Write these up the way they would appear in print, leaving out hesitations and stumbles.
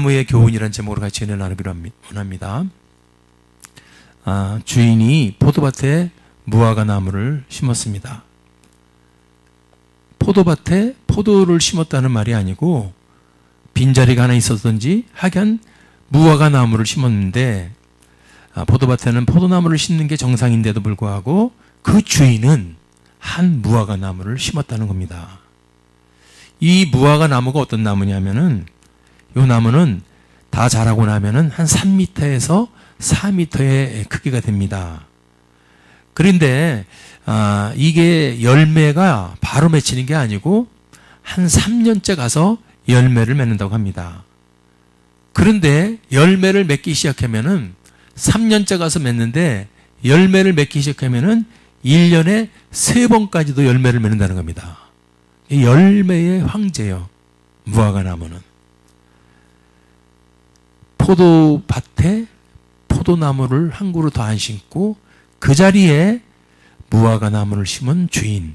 나무의 교훈이라는 제목으로 같이 은혜 나누기로 원합니다. 주인이 포도밭에 무화과 나무를 심었습니다. 포도밭에 포도를 심었다는 말이 아니고 빈자리가 하나 있었던지 하여간 무화과 나무를 심었는데, 포도밭에는 포도나무를 심는 게 정상인데도 불구하고 그 주인은 한 무화과 나무를 심었다는 겁니다. 이 무화과 나무가 어떤 나무냐면은, 이 나무는 다 자라고 나면은 한 3m에서 4m의 크기가 됩니다. 그런데 이게 열매가 바로 맺히는 게 아니고 한 3년째 가서 열매를 맺는다고 합니다. 그런데 열매를 맺기 시작하면은 3년째 가서 맺는데 열매를 맺기 시작하면은 1년에 3번까지도 열매를 맺는다는 겁니다. 이 열매의 황제요, 무화과 나무는. 포도밭에 포도나무를 한 그루 더 안 심고 그 자리에 무화과 나무를 심은 주인,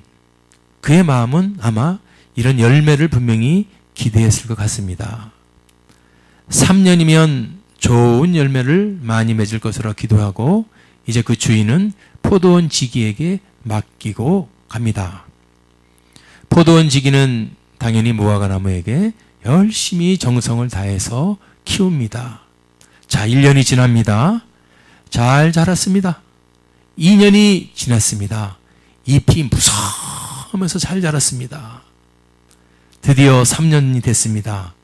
그의 마음은 아마 이런 열매를 분명히 기대했을 것 같습니다. 3년이면 좋은 열매를 많이 맺을 것으로 기도하고 이제 그 주인은 포도원 지기에게 맡기고 갑니다. 포도원 지기는 당연히 무화과 나무에게 열심히 정성을 다해서 키웁니다. 자, 1년이 지납니다. 잘 자랐습니다. 2년이 지났습니다. 잎이 무성하면서 잘 자랐습니다. 드디어 3년이 됐습니다.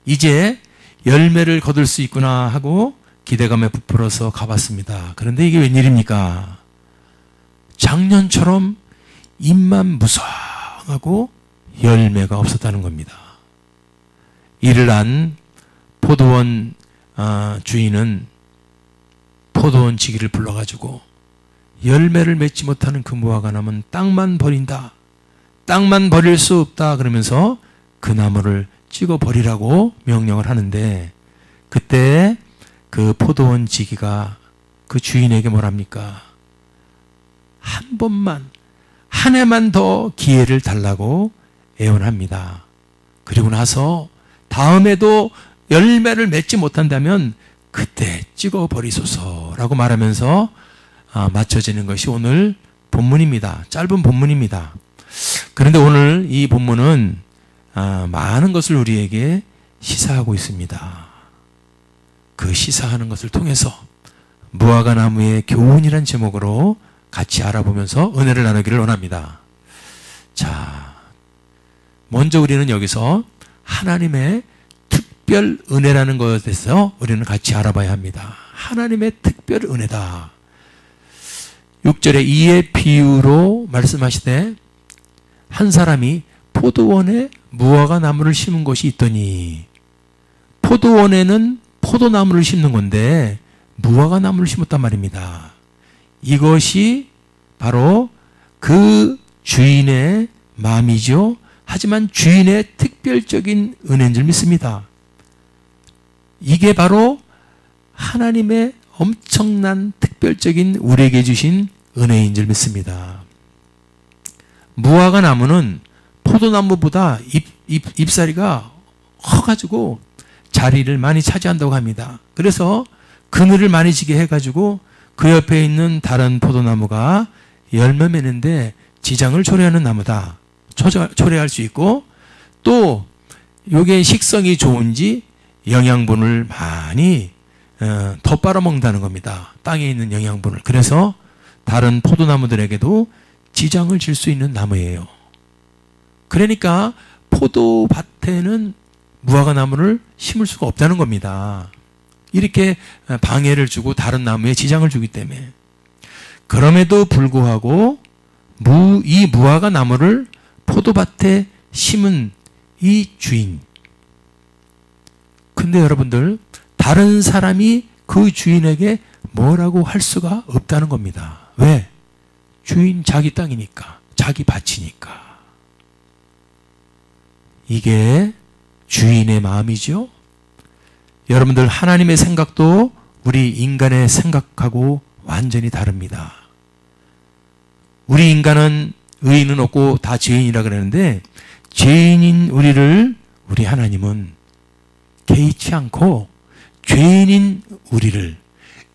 이제 열매를 거둘 수 있구나 하고 기대감에 부풀어서 가봤습니다. 그런데 이게 웬일입니까? 작년처럼 잎만 무성하고 열매가 없었다는 겁니다. 이를 안 포도원 주인은 포도원 지기를 불러가지고 열매를 맺지 못하는 그 무화과 나무는 땅만 버린다, 땅만 버릴 수 없다 그러면서 그 나무를 찍어 버리라고 명령을 하는데, 그때 그 포도원 지기가 그 주인에게 뭐랍니까? 한 번만, 한 해만 더 기회를 달라고 애원합니다. 그리고 나서 다음에도 열매를 맺지 못한다면 그때 찍어 버리소서라고 말하면서 맞춰지는 것이 오늘 본문입니다. 짧은 본문입니다. 그런데 오늘 이 본문은 많은 것을 우리에게 시사하고 있습니다. 그 시사하는 것을 통해서 무화과 나무의 교훈이란 제목으로 같이 알아보면서 은혜를 나누기를 원합니다. 자, 먼저 우리는 여기서 하나님의 특별 은혜라는 것에 대해서 우리는 같이 알아봐야 합니다. 하나님의 특별 은혜다. 6절에 이의 비유로 말씀하시되 한 사람이 포도원에 무화과 나무를 심은 곳이 있더니, 포도원에는 포도나무를 심는 건데 무화과 나무를 심었단 말입니다. 이것이 바로 그 주인의 마음이죠. 하지만 주인의 특별적인 은혜인 줄 믿습니다. 이게 바로 하나님의 엄청난 특별적인 우리에게 주신 은혜인 줄 믿습니다. 무화과 나무는 포도나무보다 잎사리가 커가지고 자리를 많이 차지한다고 합니다. 그래서 그늘을 많이 지게 해가지고 그 옆에 있는 다른 포도나무가 열매 맺는데 지장을 초래하는 나무다. 초래할 수 있고, 또 요게 식성이 좋은지 영양분을 많이 더 빨아먹는다는 겁니다. 땅에 있는 영양분을. 그래서 다른 포도나무들에게도 지장을 줄 수 있는 나무예요. 그러니까 포도밭에는 무화과 나무를 심을 수가 없다는 겁니다. 이렇게 방해를 주고 다른 나무에 지장을 주기 때문에. 그럼에도 불구하고 이 무화과 나무를 포도밭에 심은 이 주인, 근데 여러분들, 다른 사람이 그 주인에게 뭐라고 할 수가 없다는 겁니다. 왜? 주인 자기 땅이니까, 자기 밭이니까. 이게 주인의 마음이죠. 여러분들, 하나님의 생각도 우리 인간의 생각하고 완전히 다릅니다. 우리 인간은 의인은 없고 다 죄인이라 그러는데, 죄인인 우리 하나님은 개의치 않고 죄인인 우리를,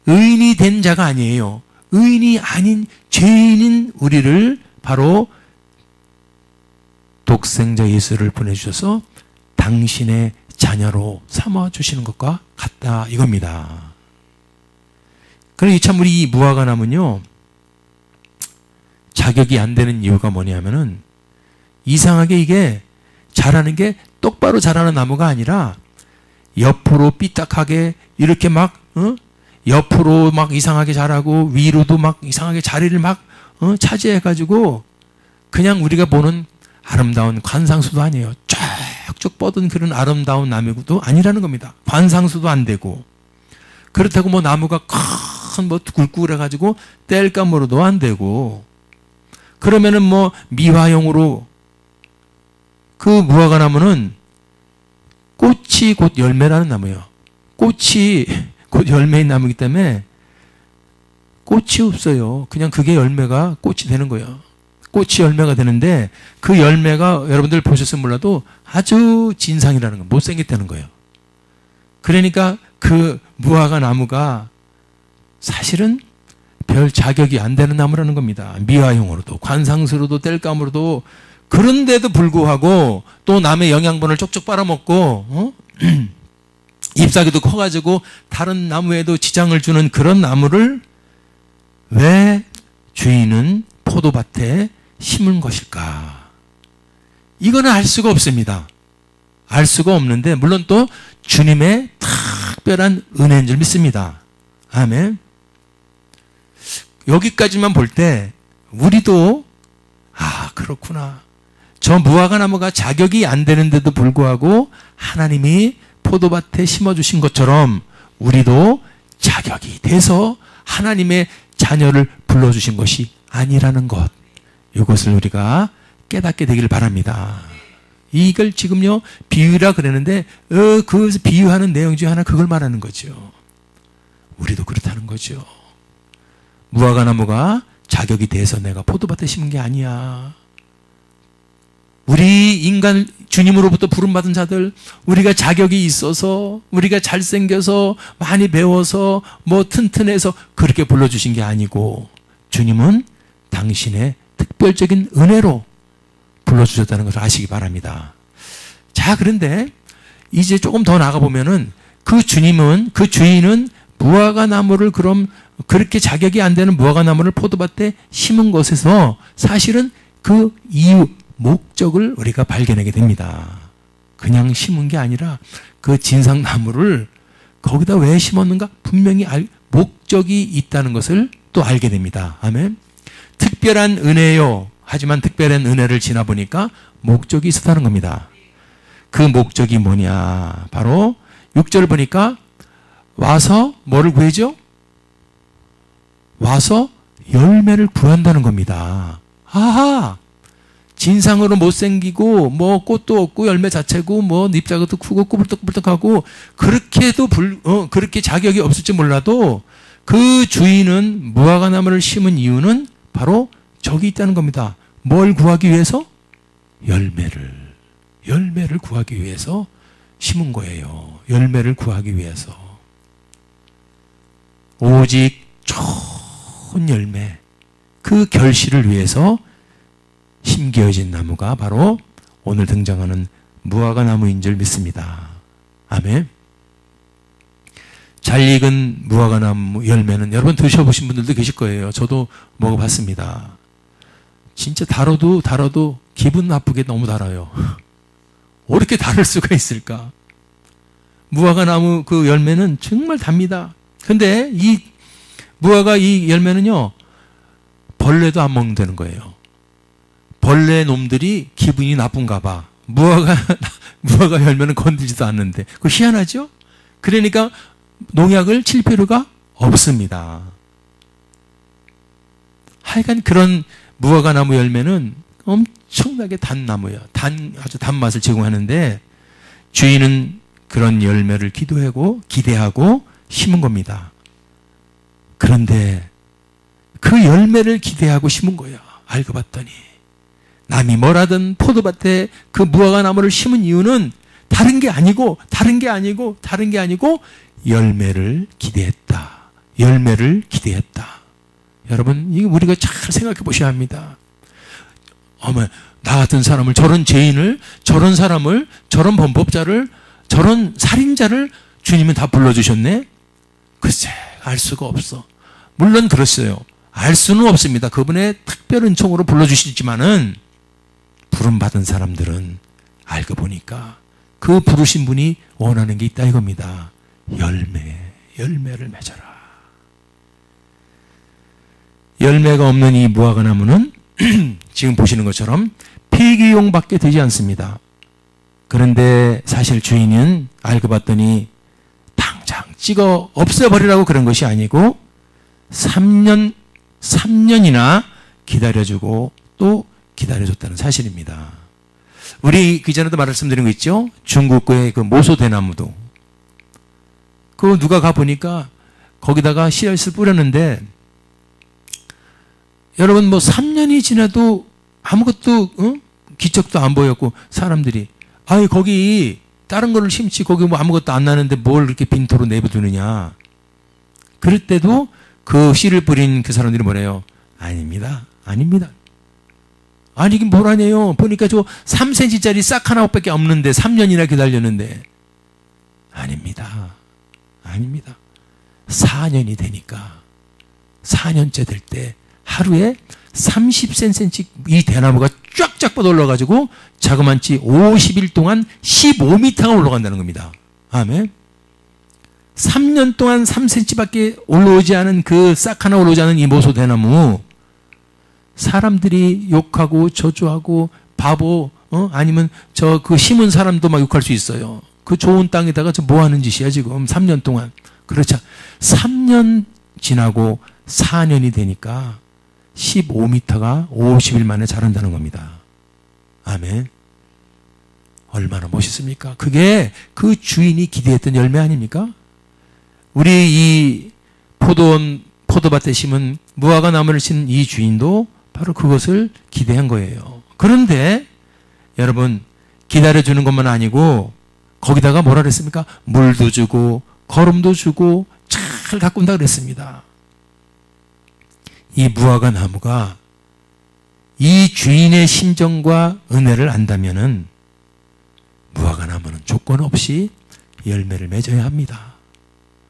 의인이 된 자가 아니에요. 의인이 아닌 죄인인 우리를 바로 독생자 예수를 보내주셔서 당신의 자녀로 삼아주시는 것과 같다 이겁니다. 그럼 참 우리 이 무화과나무는요, 자격이 안 되는 이유가 뭐냐면은 이상하게 이게 자라는 게 똑바로 자라는 나무가 아니라 옆으로 삐딱하게 이렇게 막 옆으로 막 이상하게 자라고 위로도 막 이상하게 자리를 막 차지해가지고 그냥 우리가 보는 아름다운 관상수도 아니에요. 쭉쭉 뻗은 그런 아름다운 나무도 아니라는 겁니다. 관상수도 안 되고, 그렇다고 뭐 나무가 큰 뭐 굵굵해가지고 땔감으로도 안 되고, 그러면은 뭐 미화용으로, 그 무화과 나무는 꽃이 곧 열매라는 나무예요. 꽃이 곧 열매인 나무이기 때문에 꽃이 없어요. 그냥 그게 열매가 꽃이 되는 거예요. 꽃이 열매가 되는데 그 열매가 여러분들 보셨으면 몰라도 아주 진상이라는 거, 못생겼다는 거예요. 그러니까 그 무화과 나무가 사실은 별 자격이 안 되는 나무라는 겁니다. 미화용으로도 관상수로도 땔감으로도. 그런데도 불구하고 또 남의 영양분을 쪽쪽 빨아먹고 잎사귀도 커가지고 다른 나무에도 지장을 주는 그런 나무를 왜 주인은 포도밭에 심은 것일까? 이거는 알 수가 없습니다. 알 수가 없는데 물론 또 주님의 특별한 은혜인 줄 믿습니다. 아멘. 여기까지만 볼 때 우리도 그렇구나. 저 무화과 나무가 자격이 안 되는데도 불구하고 하나님이 포도밭에 심어주신 것처럼 우리도 자격이 돼서 하나님의 자녀를 불러주신 것이 아니라는 것, 이것을 우리가 깨닫게 되기를 바랍니다. 이걸 지금요 비유라 그러는데 그 비유하는 내용 중에 하나 그걸 말하는 거죠. 우리도 그렇다는 거죠. 무화과 나무가 자격이 돼서 내가 포도밭에 심은 게 아니야. 우리 인간 주님으로부터 부름받은 자들, 우리가 자격이 있어서, 우리가 잘생겨서, 많이 배워서, 뭐 튼튼해서 그렇게 불러주신 게 아니고 주님은 당신의 특별적인 은혜로 불러주셨다는 것을 아시기 바랍니다. 자, 그런데 이제 조금 더 나가보면은 그 주님은, 그 주인은 무화과 나무를 그럼 그렇게 자격이 안 되는 무화과 나무를 포도밭에 심은 것에서 사실은 그 이유, 목적을 우리가 발견하게 됩니다. 그냥 심은 게 아니라 그 진상나무를 거기다 왜 심었는가? 분명히 목적이 있다는 것을 또 알게 됩니다. 아멘. 특별한 은혜요. 하지만 특별한 은혜를 지나보니까 목적이 있었다는 겁니다. 그 목적이 뭐냐? 바로 6절 보니까 와서 뭐를 구해죠? 와서 열매를 구한다는 겁니다. 아하! 진상으로 못생기고 뭐 꽃도 없고 열매 자체고 뭐 잎자국도 크고 꾸불떡꾸불떡하고 그렇게도 그렇게 자격이 없을지 몰라도 그 주인은 무화과 나무를 심은 이유는 바로 저기 있다는 겁니다. 뭘 구하기 위해서? 열매를 구하기 위해서 심은 거예요. 열매를 구하기 위해서. 오직 좋은 열매, 그 결실을 위해서 심겨진 나무가 바로 오늘 등장하는 무화과 나무인 줄 믿습니다. 아멘. 잘 익은 무화과 나무 열매는 여러분 드셔보신 분들도 계실 거예요. 저도 먹어봤습니다. 진짜 달아도 기분 나쁘게 너무 달아요. 어떻게 다를 수가 있을까? 무화과 나무 그 열매는 정말 답니다. 근데 이 무화과 이 열매는요, 벌레도 안 먹는다는 거예요. 벌레 놈들이 기분이 나쁜가 봐. 무화과 열매는 건들지도 않는데. 그거 희한하죠? 그러니까 농약을 칠 필요가 없습니다. 하여간 그런 무화과 나무 열매는 엄청나게 단 나무예요. 아주 단맛을 제공하는데 주인은 그런 열매를 기대하고 심은 겁니다. 그런데 그 열매를 기대하고 심은 거예요. 알고 봤더니 남이 뭐라든 포도밭에 그 무화과 나무를 심은 이유는 다른 게 아니고 열매를 기대했다. 열매를 기대했다. 여러분, 이거 우리가 잘 생각해 보셔야 합니다. 나 같은 사람을, 저런 죄인을, 저런 사람을, 저런 범법자를, 저런 살인자를 주님은 다 불러주셨네? 글쎄, 알 수가 없어. 물론 그렇어요. 알 수는 없습니다. 그분의 특별 은총으로 불러주시지만은 부름받은 사람들은 알고 보니까 그 부르신 분이 원하는 게 있다 이겁니다. 열매를 맺어라. 열매가 없는 이 무화과 나무는 지금 보시는 것처럼 폐기용밖에 되지 않습니다. 그런데 사실 주인은 알고 봤더니 당장 찍어 없애버리라고 그런 것이 아니고 3년이나 기다려주고 또 기다려줬다는 사실입니다. 우리 그 전에도 말씀드린 거 있죠? 중국의 그 모소대나무도. 그거 누가 가보니까 거기다가 씨앗을 뿌렸는데 여러분 3년이 지나도 아무것도 기척도 안 보였고 사람들이 거기 다른 거를 심지 거기 아무것도 안 나는데 뭘 이렇게 빈토로 내버두느냐. 그럴 때도 그 씨를 뿌린 그 사람들이 뭐래요? 아닙니다. 아니 이게 뭐라네요. 보니까 저 3cm짜리 싹 하나밖에 없는데 3년이나 기다렸는데 아닙니다. 4년이 되니까 4년째 될 때 하루에 30cm 이 대나무가 쫙쫙 뻗어 올라가지고 자그만치 50일 동안 15m가 올라간다는 겁니다. 아멘. 3년 동안 3cm밖에 올라오지 않은 그 싹 하나 올라오지 않은 이 모소 대나무, 사람들이 욕하고 저주하고 바보, 아니면 저 그 심은 사람도 막 욕할 수 있어요. 그 좋은 땅에다가 저 뭐 하는 짓이야 지금 3년 동안. 그렇죠. 3년 지나고 4년이 되니까 15m가 50일 만에 자란다는 겁니다. 아멘. 얼마나 멋있습니까? 그게 그 주인이 기대했던 열매 아닙니까? 우리 이 포도밭에 심은 무화과 나무를 친 이 주인도 바로 그것을 기대한 거예요. 그런데 여러분, 기다려주는 것만 아니고 거기다가 뭐라 그랬습니까? 물도 주고 거름도 주고 잘 가꾼다 그랬습니다. 이 무화과 나무가 이 주인의 심정과 은혜를 안다면은 무화과 나무는 조건 없이 열매를 맺어야 합니다.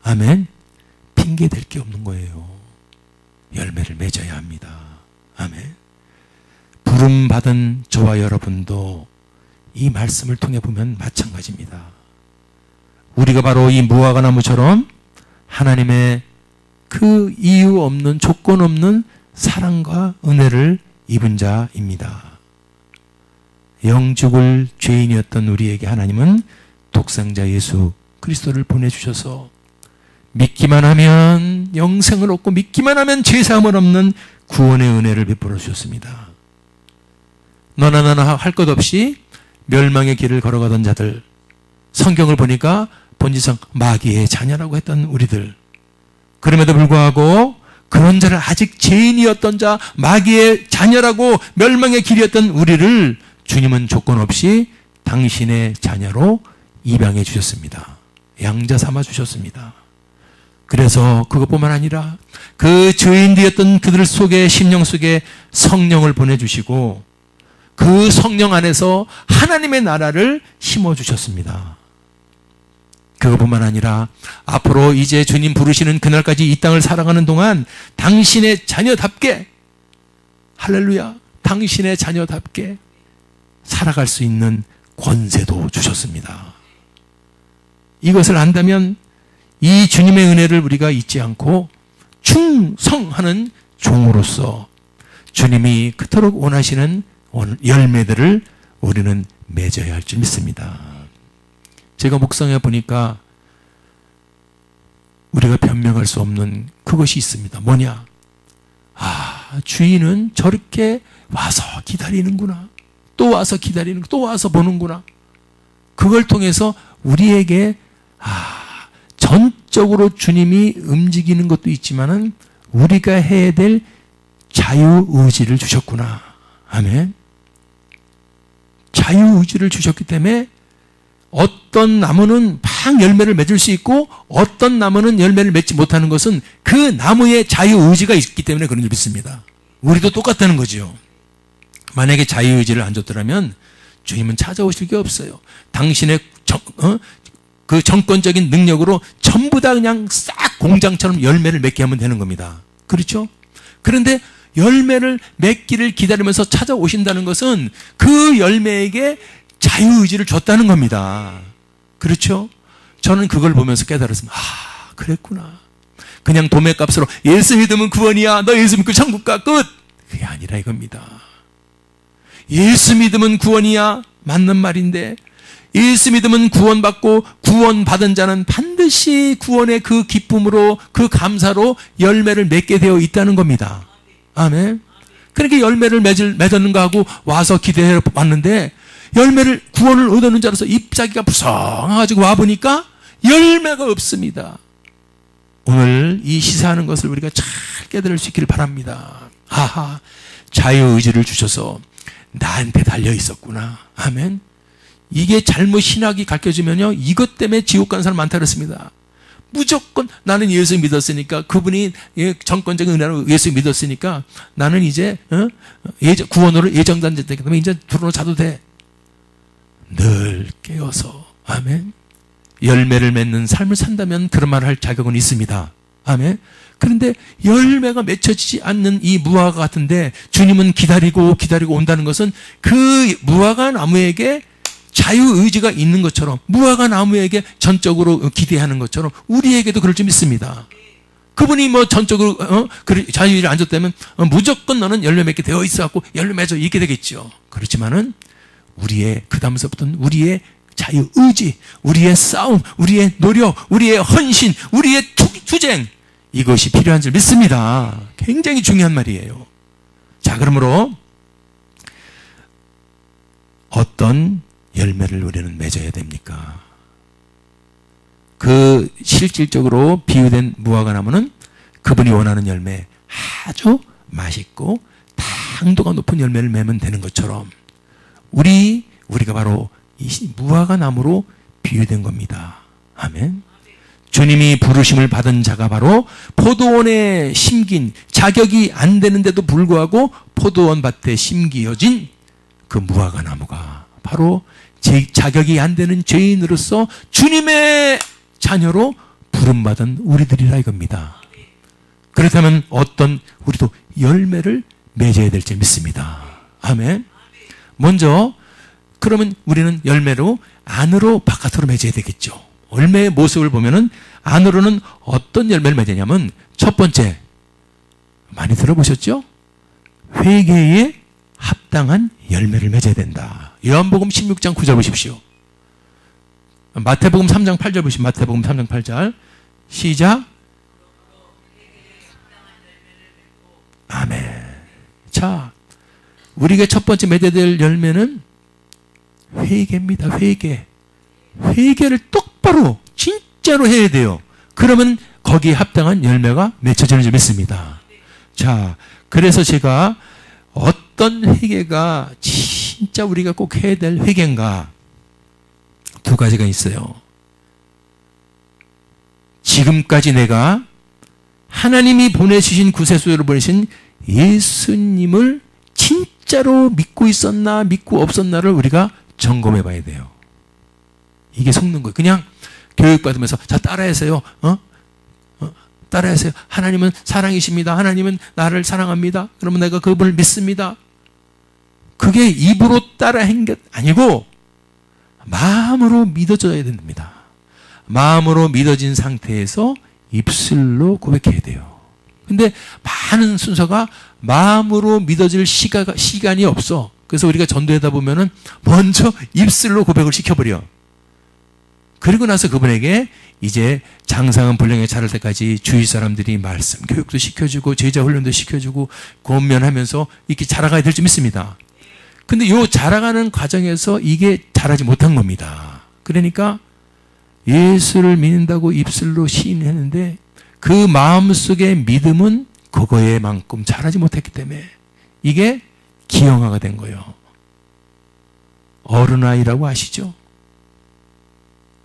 아멘. 핑계 댈 게 없는 거예요. 열매를 맺어야 합니다. 아멘. 부름받은 저와 여러분도 이 말씀을 통해 보면 마찬가지입니다. 우리가 바로 이 무화과 나무처럼 하나님의 그 이유 없는 조건 없는 사랑과 은혜를 입은 자입니다. 영죽을 죄인이었던 우리에게 하나님은 독생자 예수 그리스도를 보내주셔서 믿기만 하면 영생을 얻고 믿기만 하면 죄사함을 얻는 구원의 은혜를 베풀어 주셨습니다. 너나 나나 할 것 없이 멸망의 길을 걸어가던 자들, 성경을 보니까 본질상 마귀의 자녀라고 했던 우리들, 그럼에도 불구하고 그런 자를 아직 죄인이었던 자, 마귀의 자녀라고 멸망의 길이었던 우리를 주님은 조건 없이 당신의 자녀로 입양해 주셨습니다. 양자 삼아 주셨습니다. 그래서 그것뿐만 아니라 그 죄인되었던 그들 속에, 심령 속에 성령을 보내주시고 그 성령 안에서 하나님의 나라를 심어주셨습니다. 그것뿐만 아니라 앞으로 이제 주님 부르시는 그날까지 이 땅을 살아가는 동안 당신의 자녀답게, 할렐루야, 당신의 자녀답게 살아갈 수 있는 권세도 주셨습니다. 이것을 안다면 이 주님의 은혜를 우리가 잊지 않고 충성하는 종으로서 주님이 그토록 원하시는 열매들을 우리는 맺어야 할 줄 믿습니다. 제가 묵상해 보니까 우리가 변명할 수 없는 그것이 있습니다. 뭐냐? 주인은 저렇게 와서 기다리는구나. 또 와서 기다리는, 또 와서 보는구나. 그걸 통해서 우리에게 전적으로 주님이 움직이는 것도 있지만은 우리가 해야 될 자유의지를 주셨구나. 아멘. 자유의지를 주셨기 때문에 어떤 나무는 막 열매를 맺을 수 있고 어떤 나무는 열매를 맺지 못하는 것은 그 나무에 자유의지가 있기 때문에 그런 줄 믿습니다. 우리도 똑같다는 거죠. 만약에 자유의지를 안 줬더라면 주님은 찾아오실 게 없어요. 당신의 그 정권적인 능력으로 전부 다 그냥 싹 공장처럼 열매를 맺게 하면 되는 겁니다. 그렇죠? 그런데 열매를 맺기를 기다리면서 찾아오신다는 것은 그 열매에게 자유의지를 줬다는 겁니다. 그렇죠? 저는 그걸 보면서 깨달았습니다. 아, 그랬구나. 그냥 도매값으로 예수 믿으면 구원이야. 너 예수 믿고 천국 가. 끝. 그게 아니라 이겁니다. 예수 믿으면 구원이야. 맞는 말인데 예수 믿으면 구원받고 구원받은 자는 반드시 구원의 그 기쁨으로 그 감사로 열매를 맺게 되어 있다는 겁니다. 아멘. 그렇게 열매를 맺었는가 하고 와서 기대해 봤는데 열매를 구원을 얻는 자로서 잎사귀가 부성해가지고 와보니까 열매가 없습니다. 오늘 이 시사하는 것을 우리가 잘 깨달을 수 있기를 바랍니다. 아하, 자유의지를 주셔서 나한테 달려 있었구나. 아멘. 이게 잘못 신학이 가르쳐지면요 이것 때문에 지옥 가는 사람 많다 그랬습니다. 무조건 나는 예수 믿었으니까 그분이 정권적인 은혜로 예수 믿었으니까 나는 이제 구원으로 예정된 자 때문에 이제 들어로 자도 돼. 늘 깨어서 아멘. 열매를 맺는 삶을 산다면 그런 말을 할 자격은 있습니다. 아멘. 그런데 열매가 맺혀지지 않는 이 무화과 같은데 주님은 기다리고 온다는 것은 그 무화과 나무에게 자유의지가 있는 것처럼 무화과 나무에게 전적으로 기대하는 것처럼 우리에게도 그럴 줄 믿습니다. 그분이 뭐 전적으로 자유의지를 안 줬다면 무조건 너는 열매 맺게 되어 있어갖고 열매 맺어 이렇게 되겠죠. 그렇지만은 우리의 그 다음서부터는 우리의 자유의지, 우리의 싸움, 우리의 노력, 우리의 헌신, 우리의 투쟁 이것이 필요한 줄 믿습니다. 굉장히 중요한 말이에요. 자, 그러므로 어떤 열매를 우리는 맺어야 됩니까? 그 실질적으로 비유된 무화과 나무는 그분이 원하는 열매, 아주 맛있고 당도가 높은 열매를 맺으면 되는 것처럼 우리가 바로 이 무화과 나무로 비유된 겁니다. 아멘. 주님이 부르심을 받은 자가 바로 포도원에 심긴 자격이 안 되는데도 불구하고 포도원 밭에 심기어진 그 무화과 나무가 바로 자격이 안 되는 죄인으로서 주님의 자녀로 부름받은 우리들이라 이겁니다. 그렇다면 우리도 열매를 맺어야 될지 믿습니다. 아멘. 먼저 그러면 우리는 열매로 안으로 바깥으로 맺어야 되겠죠. 열매의 모습을 보면은 안으로는 어떤 열매를 맺느냐면 첫 번째 많이 들어보셨죠? 회개에 합당한 열매를 맺어야 된다. 요한복음 16장 9절 보십시오. 마태복음 3장 8절 보십시오. 마태복음 3장 8절 시작. 아멘. 자, 우리가 첫 번째 맺어야 될 열매는 회개입니다. 회개를 똑바로 진짜로 해야 돼요. 그러면 거기에 합당한 열매가 맺혀지는 줄 믿습니다. 자, 그래서 제가 어떤 회개가 진짜 우리가 꼭 해야 될 회개인가 두 가지가 있어요. 지금까지 내가 하나님이 보내주신 구세주로 보내신 예수님을 진짜로 믿고 있었나 믿고 없었나를 우리가 점검해 봐야 돼요. 이게 속는 거예요. 그냥 교육받으면서 자 따라하세요. 따라하세요. 하나님은 사랑이십니다. 하나님은 나를 사랑합니다. 그러면 내가 그분을 믿습니다. 그게 입으로 따라한 게 아니고 마음으로 믿어져야 됩니다. 마음으로 믿어진 상태에서 입술로 고백해야 돼요. 근데 많은 순서가 마음으로 믿어질 시간이 없어. 그래서 우리가 전도하다 보면은 먼저 입술로 고백을 시켜버려. 그리고 나서 그분에게 이제 장성한 분량에 자랄 때까지 주위 사람들이 말씀 교육도 시켜주고 제자 훈련도 시켜주고 권면하면서 이렇게 자라가야 될 줄 믿습니다. 근데 요 자라가는 과정에서 이게 자라지 못한 겁니다. 그러니까 예수를 믿는다고 입술로 시인했는데 그 마음속의 믿음은 그거에만큼 자라지 못했기 때문에 이게 기형아가 된 거예요. 어른아이라고 아시죠?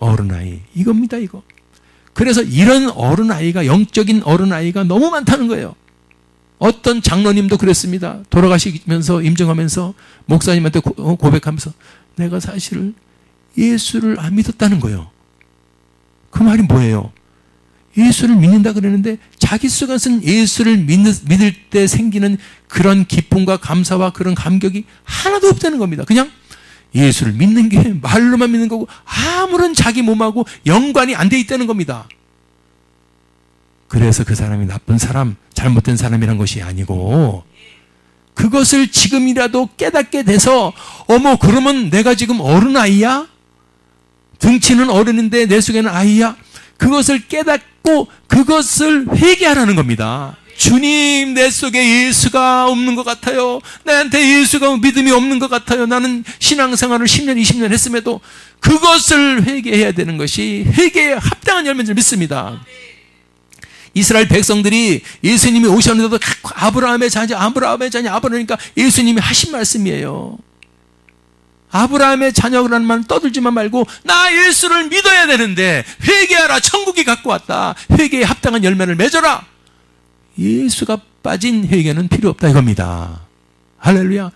어른아이. 이겁니다, 이거. 그래서 이런 어른아이가, 영적인 어른아이가 너무 많다는 거예요. 어떤 장로님도 그랬습니다. 돌아가시면서, 임종하면서, 목사님한테 고백하면서, 내가 사실 예수를 안 믿었다는 거예요. 그 말이 뭐예요? 예수를 믿는다 그러는데 자기 속에서는 예수를 믿을 때 생기는 그런 기쁨과 감사와 그런 감격이 하나도 없다는 겁니다. 그냥 예수를 믿는 게 말로만 믿는 거고 아무런 자기 몸하고 연관이 안 돼 있다는 겁니다. 그래서 그 사람이 나쁜 사람, 잘못된 사람이란 것이 아니고 그것을 지금이라도 깨닫게 돼서 어머 그러면 내가 지금 어른아이야? 등치는 어른인데 내 속에는 아이야? 그것을 깨닫고 그것을 회개하라는 겁니다. 주님, 내 속에 예수가 없는 것 같아요. 나한테 예수가 믿음이 없는 것 같아요. 나는 신앙생활을 10년, 20년 했음에도 그것을 회개해야 되는 것이 회개에 합당한 열매인 줄 믿습니다. 이스라엘 백성들이 예수님이 오셨는데도 아브라함의 자녀, 아브라함이니까 예수님이 하신 말씀이에요. 아브라함의 자녀라는 말은 떠들지만 말고 나 예수를 믿어야 되는데 회개하라, 천국이 갖고 왔다. 회개에 합당한 열매를 맺어라. 예수가 빠진 회개는 필요 없다 이겁니다. 할렐루야.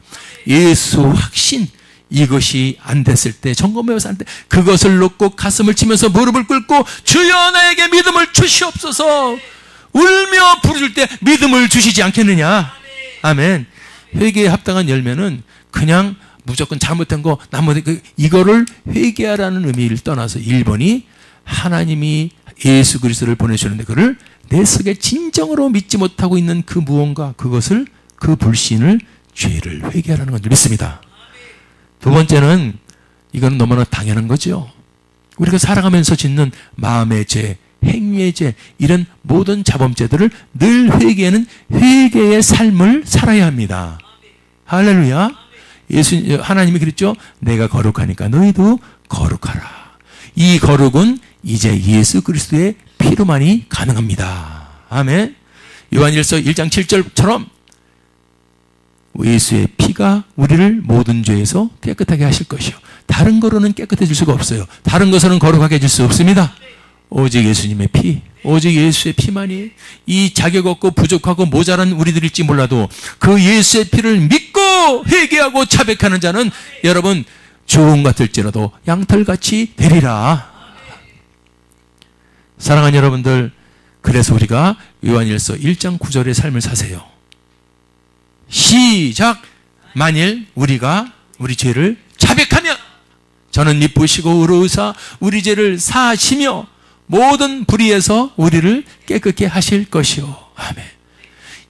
예수 확신, 이것이 안 됐을 때, 점검해서 안 돼, 그것을 놓고 가슴을 치면서 무릎을 꿇고 주여 나에게 믿음을 주시옵소서 울며 부르실 때 믿음을 주시지 않겠느냐. 아멘. 회개에 합당한 열매는 그냥 무조건 잘못된 거, 이거를 회개하라는 의미를 떠나서 1번이 하나님이 예수 그리스도를 보내주셨는데 그를 내 속에 진정으로 믿지 못하고 있는 그 무언가, 그것을, 그 불신을, 죄를 회개하라는 건 믿습니다. 두 번째는 이거는 너무나 당연한 거죠. 우리가 살아가면서 짓는 마음의 죄, 행위의 죄, 이런 모든 자범죄들을 늘 회개하는 회개의 삶을 살아야 합니다. 할렐루야. 하나님이 그랬죠. 내가 거룩하니까 너희도 거룩하라. 이 거룩은 이제 예수 그리스도의 피로만이 가능합니다. 아멘. 요한일서 1장 7절처럼 예수의 피가 우리를 모든 죄에서 깨끗하게 하실 것이요. 다른 거로는 깨끗해질 수가 없어요. 다른 것으로는 거룩하게 해줄 수 없습니다. 오직 예수님의 피, 오직 예수의 피만이, 이 자격 없고 부족하고 모자란 우리들일지 몰라도 그 예수의 피를 믿고 회개하고 자백하는 자는 여러분 주홍 같을지라도 양털같이 되리라. 사랑하는 여러분들, 그래서 우리가 요한일서 1장 9절의 삶을 사세요. 시작. 만일 우리가 우리 죄를 자백하면 저는 미쁘시고 의로우사 우리 죄를 사하시며 모든 불의에서 우리를 깨끗게 하실 것이요. 아멘.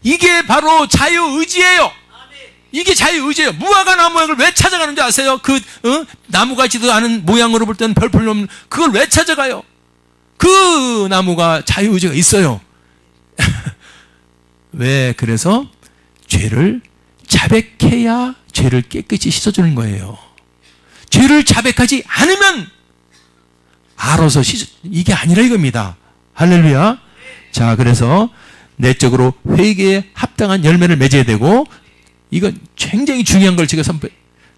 이게 바로 자유의지예요. 이게 자유의지예요. 무화과 나무 모양을 왜 찾아가는지 아세요? 나무 같지도 않은 모양으로 볼 때는 별 볼일 없는 그걸 왜 찾아가요? 그 나무가 자유의지가 있어요. 왜? 그래서 죄를 자백해야 죄를 깨끗이 씻어주는 거예요. 죄를 자백하지 않으면 알아서 이게 아니라 이겁니다. 할렐루야. 자, 그래서 내적으로 회개에 합당한 열매를 맺어야 되고, 이건 굉장히 중요한 걸 제가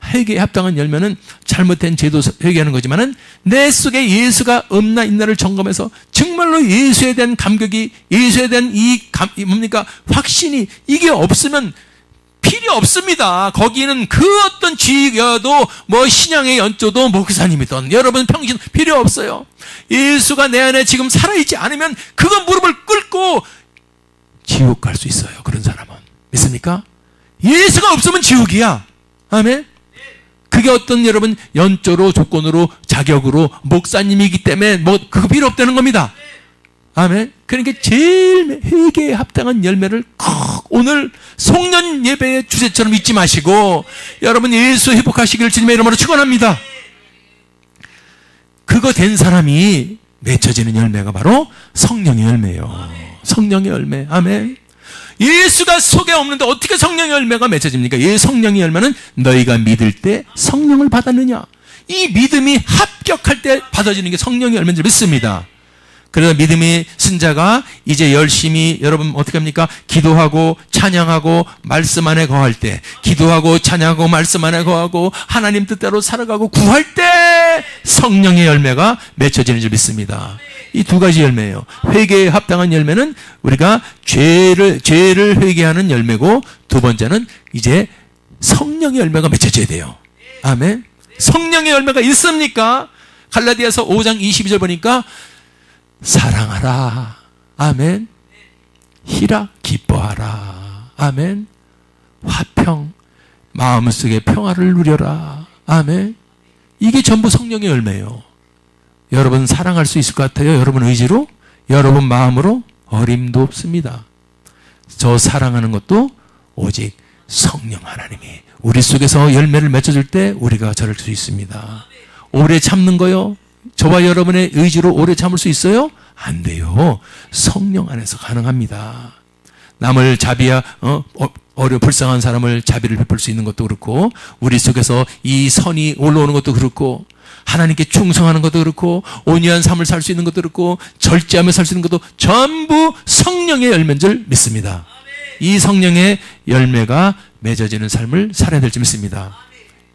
회개에 합당한 열매는 잘못된 죄도 회개하는 거지만은 내 속에 예수가 없나 있나를 점검해서 정말로 예수에 대한 감격이, 예수에 대한 확신이, 이게 없으면 필요 없습니다. 거기는 그 어떤 지여도 신앙의 연조도 목사님이든 여러분 평신 필요 없어요. 예수가 내 안에 지금 살아있지 않으면 그건 무릎을 꿇고 지옥 갈 수 있어요. 그런 사람은. 믿습니까? 예수가 없으면 지옥이야. 아멘. 그게 어떤 여러분 연조로, 조건으로, 자격으로 목사님이기 때문에 그거 필요 없다는 겁니다. 아멘. 그러니까 제일 회개에 합당한 열매를 꼭 오늘 송년 예배의 주제처럼 잊지 마시고 여러분 예수 회복하시기를 주님의 이름으로 축원합니다. 그거 된 사람이 맺혀지는 열매가 바로 성령의 열매예요. 성령의 열매. 아멘. 예수가 속에 없는데 어떻게 성령의 열매가 맺혀집니까? 성령의 열매는 너희가 믿을 때 성령을 받았느냐. 이 믿음이 합격할 때 받아지는 게 성령의 열매인 줄 믿습니다. 그래서 믿음의 신자가 이제 열심히 여러분 어떻게 합니까? 기도하고 찬양하고 말씀 안에 거할 때, 기도하고 찬양하고 말씀 안에 거하고 하나님 뜻대로 살아가고 구할 때 때문에 성령의 열매가 맺혀지는 줄 믿습니다. 이 두 가지 열매예요. 회개에 합당한 열매는 우리가 죄를 회개하는 열매고, 두 번째는 이제 성령의 열매가 맺혀져야 돼요. 아멘. 성령의 열매가 있습니까? 갈라디아서 5장 22절 보니까 사랑하라. 아멘. 희락 기뻐하라. 아멘. 화평 마음속에 평화를 누려라. 아멘. 이게 전부 성령의 열매예요. 여러분 사랑할 수 있을 것 같아요? 여러분 의지로? 여러분 마음으로? 어림도 없습니다. 저 사랑하는 것도 오직 성령 하나님이 우리 속에서 열매를 맺어줄 때 우리가 저럴 수 있습니다. 오래 참는 거요? 저와 여러분의 의지로 오래 참을 수 있어요? 안 돼요. 성령 안에서 가능합니다. 남을 자비야 불쌍한 사람을 자비를 베풀 수 있는 것도 그렇고, 우리 속에서 이 선이 올라오는 것도 그렇고, 하나님께 충성하는 것도 그렇고, 온유한 삶을 살 수 있는 것도 그렇고, 절제하며 살 수 있는 것도 전부 성령의 열매인 줄 믿습니다. 이 성령의 열매가 맺어지는 삶을 살아야 될 줄 믿습니다.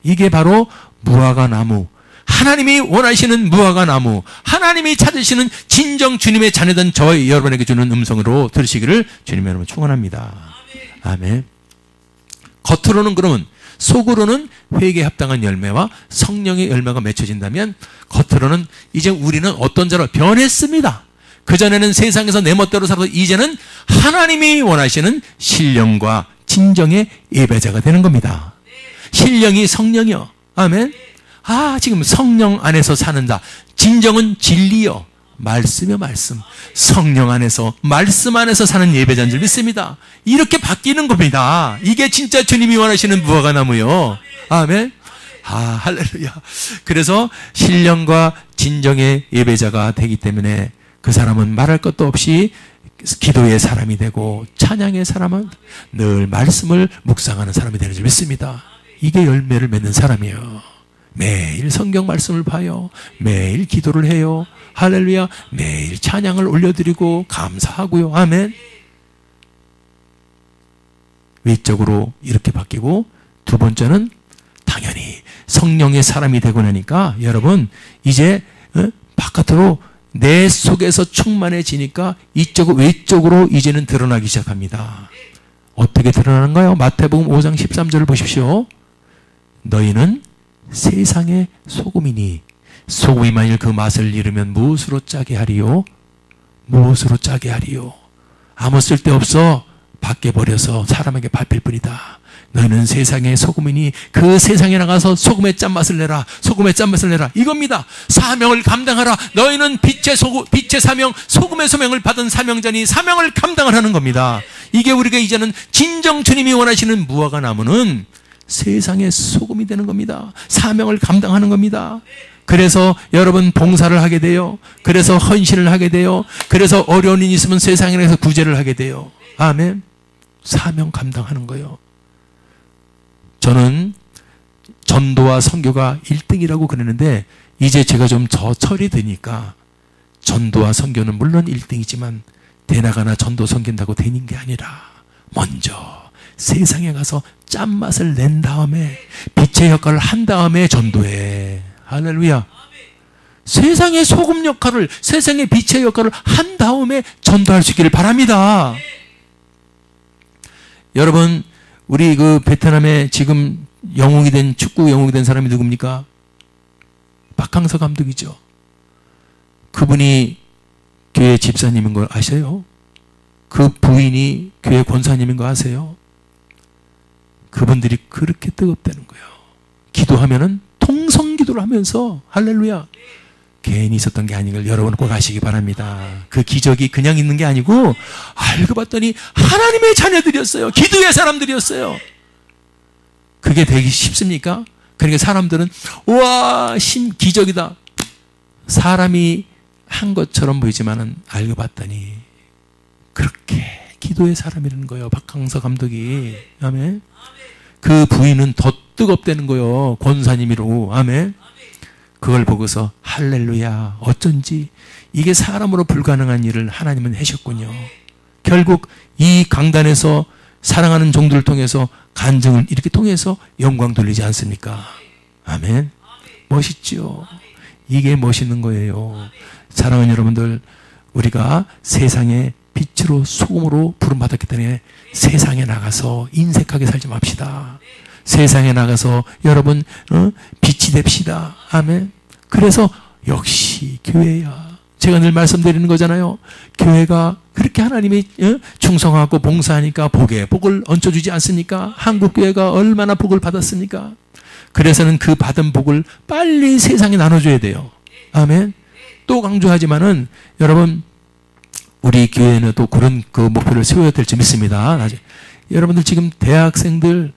이게 바로 무화과 나무, 하나님이 원하시는 무화과 나무, 하나님이 찾으시는 진정 주님의 자녀된 저와 여러분에게 주는 음성으로 들으시기를 주님의 이름으로 축원합니다. 아멘. 겉으로는 그러면, 속으로는 회개에 합당한 열매와 성령의 열매가 맺혀진다면, 겉으로는 이제 우리는 어떤 자로 변했습니다. 그전에는 세상에서 내 멋대로 살아도 이제는 하나님이 원하시는 신령과 진정의 예배자가 되는 겁니다. 신령이 성령이요. 아멘. 지금 성령 안에서 사는다. 진정은 진리요. 말씀이요, 말씀. 성령 안에서, 말씀 안에서 사는 예배자인 줄 믿습니다. 이렇게 바뀌는 겁니다. 이게 진짜 주님이 원하시는 무화과 나무요. 아멘. 할렐루야. 그래서 신령과 진정의 예배자가 되기 때문에 그 사람은 말할 것도 없이 기도의 사람이 되고, 찬양의 사람은 늘 말씀을 묵상하는 사람이 되는 줄 믿습니다. 이게 열매를 맺는 사람이에요. 매일 성경 말씀을 봐요. 매일 기도를 해요. 할렐루야. 매일 찬양을 올려드리고 감사하고요. 아멘. 외적으로 이렇게 바뀌고, 두 번째는 당연히 성령의 사람이 되고 나니까 여러분 이제 바깥으로 내 속에서 충만해지니까 외적으로 이제는 드러나기 시작합니다. 어떻게 드러나는가요? 마태복음 5장 13절을 보십시오. 너희는 세상의 소금이니 소금이 만일 그 맛을 잃으면 무엇으로 짜게 하리요? 무엇으로 짜게 하리요? 아무 쓸데없어 밖에 버려서 사람에게 밟힐 뿐이다. 너희는 세상의 소금이니 그 세상에 나가서 소금의 짠맛을 내라. 소금의 짠맛을 내라. 이겁니다. 사명을 감당하라. 너희는 빛의 사명, 소금의 소명을 받은 사명자니 사명을 감당을 하는 겁니다. 이게 우리가 이제는 진정 주님이 원하시는 무화과 나무는 세상의 소금이 되는 겁니다. 사명을 감당하는 겁니다. 그래서 여러분 봉사를 하게 돼요. 그래서 헌신을 하게 돼요. 그래서 어려운 일이 있으면 세상에서 구제를 하게 돼요. 아멘. 사명 감당하는 거예요. 저는 전도와 선교가 1등이라고 그러는데, 이제 제가 좀 철이 드니까 전도와 선교는 물론 1등이지만 대나가나 전도 섬긴다고 되는 게 아니라 먼저 세상에 가서 짠맛을 낸 다음에 빛의 역할을 한 다음에 전도해. 할렐루야. 세상의 소금 역할을, 세상의 빛의 역할을 한 다음에 전도할 수 있기를 바랍니다. 여러분, 우리 그 베트남에 지금 축구 영웅이 된 사람이 누굽니까? 박항서 감독이죠. 그분이 교회 집사님인 걸 아세요? 그 부인이 교회 권사님인 거 아세요? 그분들이 그렇게 뜨겁다는 거예요. 기도하면은 통성기도를 하면서, 할렐루야, 괜히 있었던 게 아닌 걸 여러분 꼭 아시기 바랍니다. 그 기적이 그냥 있는 게 아니고 알고 봤더니 하나님의 자녀들이었어요. 기도의 사람들이었어요. 그게 되기 쉽습니까? 그러니까 사람들은 우와, 기적이다. 사람이 한 것처럼 보이지만은 알고 봤더니 그렇게 기도의 사람이라는 거예요. 박항서 감독이. 아멘. 그 부인은 더 뜨겁다는 거예요. 권사님이로. 아멘. 그걸 보고서 할렐루야, 어쩐지 이게 사람으로 불가능한 일을 하나님은 하셨군요. 결국 이 강단에서 사랑하는 종들을 통해서 간증을 이렇게 통해서 영광 돌리지 않습니까? 아멘. 멋있죠. 이게 멋있는 거예요. 사랑하는 여러분들, 우리가 세상의 빛으로 소금으로 부름받았기 때문에 세상에 나가서 인색하게 살지 맙시다. 세상에 나가서 여러분 빛이 됩시다. 아멘. 그래서 역시 교회야. 제가 늘 말씀드리는 거잖아요. 교회가 그렇게 하나님이 충성하고 봉사하니까 복을 얹어주지 않습니까? 한국교회가 얼마나 복을 받았습니까? 그래서는 그 받은 복을 빨리 세상에 나눠줘야 돼요. 아멘. 또 강조하지만은 여러분, 우리 교회는 또 그런 그 목표를 세워야 될지 믿습니다. 여러분들 지금 대학생들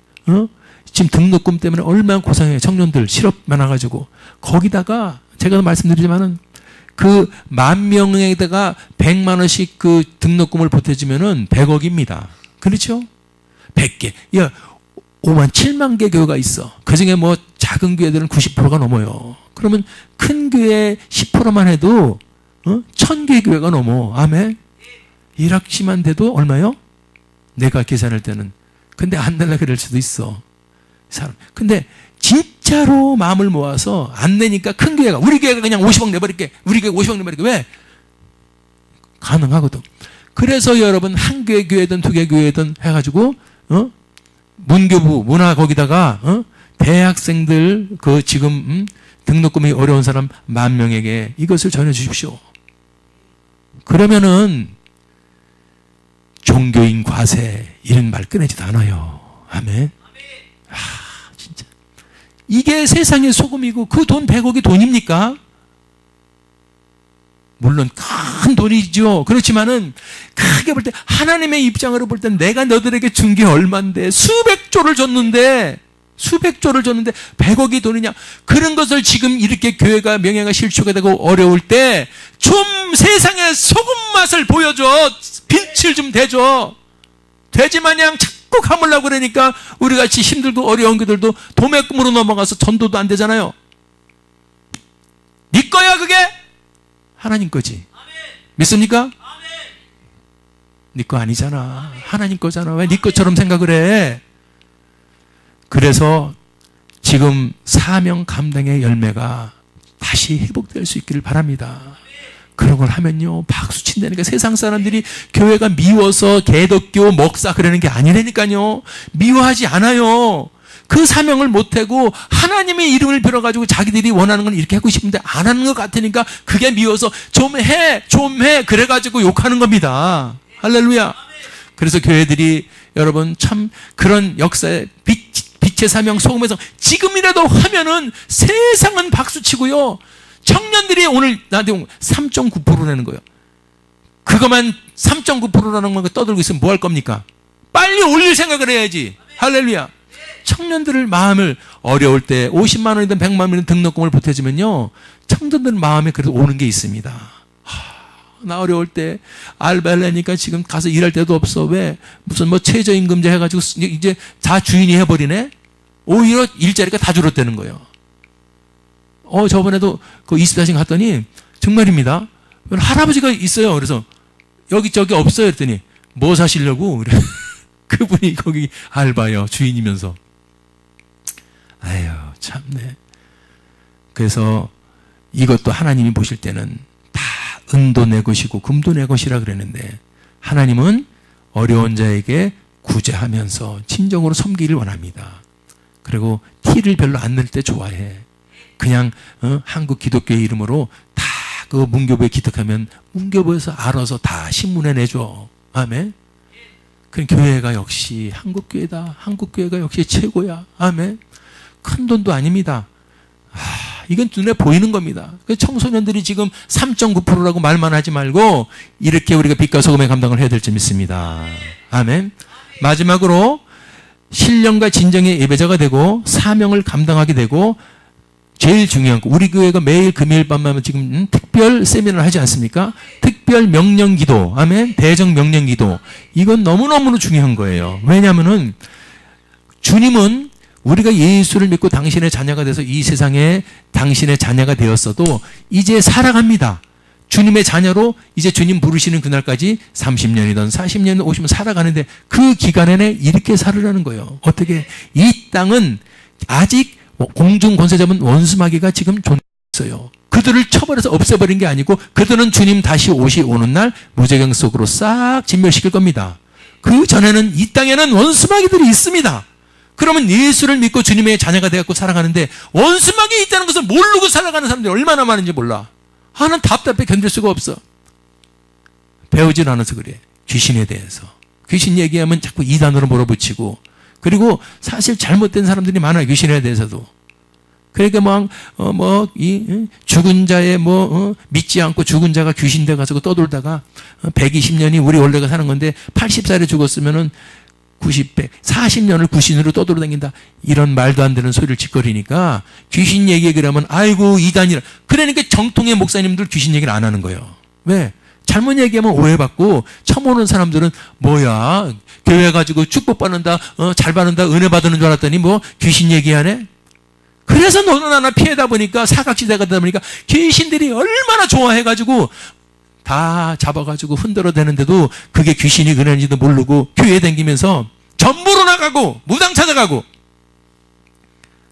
지금 등록금 때문에 얼마나 고생해요. 청년들 실업 많아가지고 거기다가 제가 말씀드리지만은 그 10,000명에다가 100만 원씩 그 등록금을 보태주면은 100억입니다. 그렇죠? 100개. 야, 5만 7만 개 교회가 있어. 그 중에 뭐 작은 교회들은 90%가 넘어요. 그러면 큰 교회 10%만 해도 1,000개 교회가 넘어. 아멘. 1학시만 돼도 얼마요? 내가 계산할 때는. 근데 안 달라 그럴 수도 있어. 사람. 근데 진짜로 마음을 모아서 안 내니까 큰 교회가, 우리 교회가 그냥 50억 내버릴게. 우리 교회 50억 내버릴게. 왜? 가능하거든. 그래서 여러분 한 교회든 두 교회든 해가지고 문교부 문화 거기다가 대학생들 그 지금 등록금이 어려운 사람 10,000명에게 이것을 전해 주십시오. 그러면은 종교인 과세 이런 말 꺼내지도 않아요. 아멘. 진짜 이게 세상의 소금이고 그 돈 100억이 돈입니까? 물론 큰 돈이죠. 그렇지만은 크게 볼 때 하나님의 입장으로 볼 때 내가 너들에게 준 게 얼만데 수백조를 줬는데 100억이 돈이냐. 그런 것을 지금 이렇게 교회가 명예가 실추가 되고 어려울 때 좀 세상의 소금 맛을 보여줘. 빛을 좀 대줘. 돼지 마냥 자꾸 감으려고 그러니까 우리같이 힘들고 어려운 그들도 도매금으로 넘어가서 전도도 안 되잖아요. 네 거야 그게? 하나님 거지. 믿습니까? 네 거 아니잖아. 하나님 거잖아. 왜 네 것처럼 생각을 해? 그래서 지금 사명 감당의 열매가 다시 회복될 수 있기를 바랍니다. 그런 걸 하면요 박수 친다니까. 세상 사람들이 교회가 미워서 개덕교 목사 그러는 게 아니라니까요. 미워하지 않아요. 그 사명을 못하고 하나님의 이름을 빌어가지고 자기들이 원하는 건 이렇게 하고 싶은데 안 하는 것 같으니까 그게 미워서 좀 해 그래가지고 욕하는 겁니다. 할렐루야. 그래서 교회들이 여러분 참 그런 역사의 빛의 사명 소금에서 지금이라도 하면은 세상은 박수치고요. 청년들이 오늘 나한테 3.9% 내는 거예요. 그것만 3.9%라는 거 떠들고 있으면 뭐 할 겁니까? 빨리 올릴 생각을 해야지. 할렐루야. 청년들을 마음을 어려울 때 50만 원이든 100만 원이든 등록금을 보태주면요 청년들 마음에 그래도 오는 게 있습니다. 나 어려울 때 알바하려니까 지금 가서 일할 데도 없어. 왜? 무슨 뭐 최저임금제 해가지고 이제 다 주인이 해버리네. 오히려 일자리가 다 줄었다는 거예요. 저번에도 그 24시간 갔더니 정말입니다. 할아버지가 있어요. 그래서 여기저기 없어요. 그랬더니 뭐 사시려고? 그분이 거기 알바요. 주인이면서. 아유 참네. 그래서 이것도 하나님이 보실 때는 다 은도 내 것이고 금도 내 것이라 그랬는데 하나님은 어려운 자에게 구제하면서 진정으로 섬기를 원합니다. 그리고 티를 별로 안 낼 때 좋아해. 그냥 한국 기독교의 이름으로 다 그 문교부에 기특하면 문교부에서 알아서 다 신문에 내줘. 아멘. 그 교회가 역시 한국교회다. 한국교회가 역시 최고야. 아멘. 큰 돈도 아닙니다. 이건 눈에 보이는 겁니다. 청소년들이 지금 3.9%라고 말만 하지 말고 이렇게 우리가 빛과 소금의 감당을 해야 될지 믿습니다. 아멘. 마지막으로 신령과 진정의 예배자가 되고 사명을 감당하게 되고 제일 중요한 거 우리 교회가 매일 금요일 밤만 지금 특별 세미나를 하지 않습니까? 특별 명령기도, 아멘. 대정 명령기도. 이건 너무너무 중요한 거예요. 왜냐하면은 주님은 우리가 예수를 믿고 당신의 자녀가 돼서 이 세상에 당신의 자녀가 되었어도 이제 살아갑니다. 주님의 자녀로 이제 주님 부르시는 그날까지 30년이든 40년이든 50년 살아가는데 그 기간 내에 이렇게 살으라는 거예요. 어떻게? 이 땅은 아직 공중 권세 잡은 원수마귀가 지금 존재했어요. 그들 그들을 처벌해서 없애버린 게 아니고 그들은 주님 다시 오는 날 무저경 속으로 싹 진멸시킬 겁니다. 그 전에는 이 땅에는 원수마귀들이 있습니다. 그러면 예수를 믿고 주님의 자녀가 되었고 살아가는데 원수마귀 있다는 것을 모르고 살아가는 사람들이 얼마나 많은지 몰라. 난 답답해 견딜 수가 없어. 배우질 않아서 그래. 귀신에 대해서. 귀신 얘기하면 자꾸 이단으로 몰아붙이고, 그리고 사실 잘못된 사람들이 많아요. 귀신에 대해서도. 그러니까 죽은 자의 믿지 않고 죽은 자가 귀신 돼가지고 떠돌다가 120년이 우리 원래가 사는 건데 80살에 죽었으면은 40년을 귀신으로 떠돌아다닌다. 이런 말도 안 되는 소리를 짓거리니까 귀신 얘기 그러면 아이고 이단이라. 그러니까 정통의 목사님들 귀신 얘기를 안 하는 거예요. 왜? 잘못 얘기하면 오해받고 처음 오는 사람들은 뭐야 교회 가지고 축복받는다, 잘 받는다, 은혜 받는 줄 알았더니 뭐 귀신 얘기하네. 그래서 너는 하나 피하다 보니까 사각지대가 되다 보니까 귀신들이 얼마나 좋아해가지고 다 잡아가지고 흔들어 대는데도 그게 귀신이 그랬는지도 모르고 교회에 다니면서 전부로 나가고 무당 찾아가고.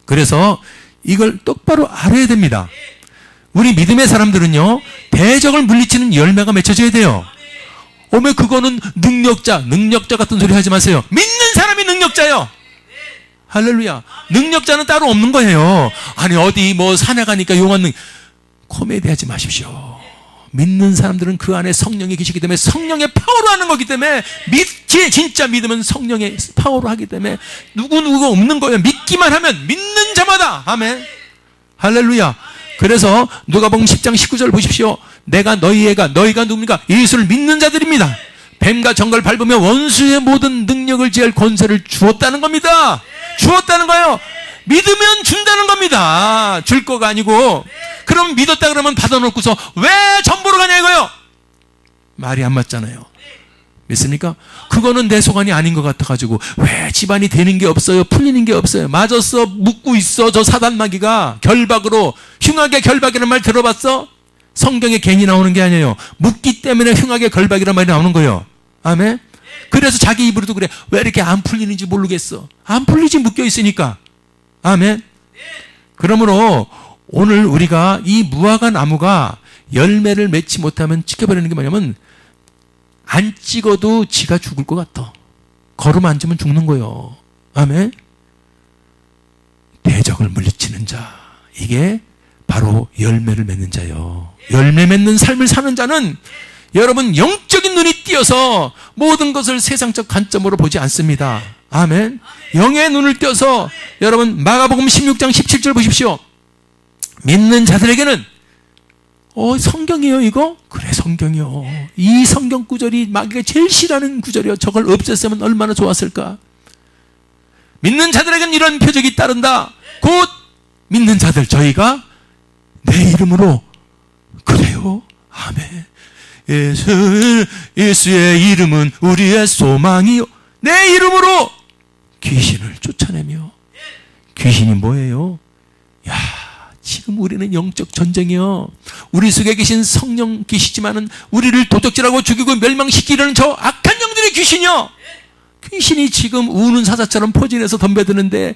그래서 이걸 똑바로 알아야 됩니다. 우리 믿음의 사람들은요, 대적을 물리치는 열매가 맺혀져야 돼요. 오메 그거는 능력자 같은 소리 하지 마세요. 믿는 사람이 능력자예요. 할렐루야. 능력자는 따로 없는 거예요. 아니 어디 산에 가니까 용한 코미디 하지 마십시오. 믿는 사람들은 그 안에 성령이 계시기 때문에 성령의 파워로 하는 거기 때문에 진짜 믿으면 성령의 파워로 하기 때문에 누구가 없는 거예요. 믿기만 하면 믿는 자마다. 아멘. 할렐루야. 그래서 누가복음 10장 19절 보십시오. 너희가 누굽니까? 예수를 믿는 자들입니다. 뱀과 정걸 밟으며 원수의 모든 능력을 제할 권세를 주었다는 겁니다. 주었다는 거예요. 믿으면 준다는 겁니다. 줄 거가 아니고. 그럼 믿었다 그러면 받아놓고서 왜 전보로 가냐 이거요. 말이 안 맞잖아요. 믿습니까? 그거는 내 소관이 아닌 것 같아가지고 왜 집안이 되는 게 없어요, 풀리는 게 없어요. 맞았어, 묻고 있어. 저 사단마귀가 결박으로. 흉악의 결박이라는 말 들어봤어? 성경에 괜히 나오는 게 아니에요. 묻기 때문에 흉악의 결박이라는 말이 나오는 거예요. 아멘. 그래서 자기 입으로도 그래. 왜 이렇게 안 풀리는지 모르겠어. 안 풀리지, 묶여 있으니까. 아멘. 그러므로 오늘 우리가 이 무화과 나무가 열매를 맺지 못하면 지켜버리는 게 뭐냐면 안 찍어도 지가 죽을 것 같아. 걸음 앉으면 죽는 거예요. 아멘. 대적을 물리치는 자, 이게 바로 열매를 맺는 자요. 열매 맺는 삶을 사는 자는 여러분 영적인 눈이 띄어서 모든 것을 세상적 관점으로 보지 않습니다. 아멘. 영의 눈을 띄어서 여러분 마가복음 16장 17절 보십시오. 믿는 자들에게는 성경이에요 이거? 그래 성경이요. 이 성경 구절이 마귀가 제일 싫어하는 구절이요. 저걸 없앴으면 얼마나 좋았을까. 믿는 자들에게는 이런 표적이 따른다. 곧 믿는 자들 저희가 내 이름으로. 그래요. 아멘. 예수의 이름은 우리의 소망이요. 내 이름으로 귀신을 쫓아내며. 귀신이 뭐예요? 지금 우리는 영적 전쟁이요. 우리 속에 계신 성령 계시지만은 우리를 도적질하고 죽이고 멸망시키려는 저 악한 영들의 귀신이요. 귀신이 지금 우는 사자처럼 포진해서 덤벼드는데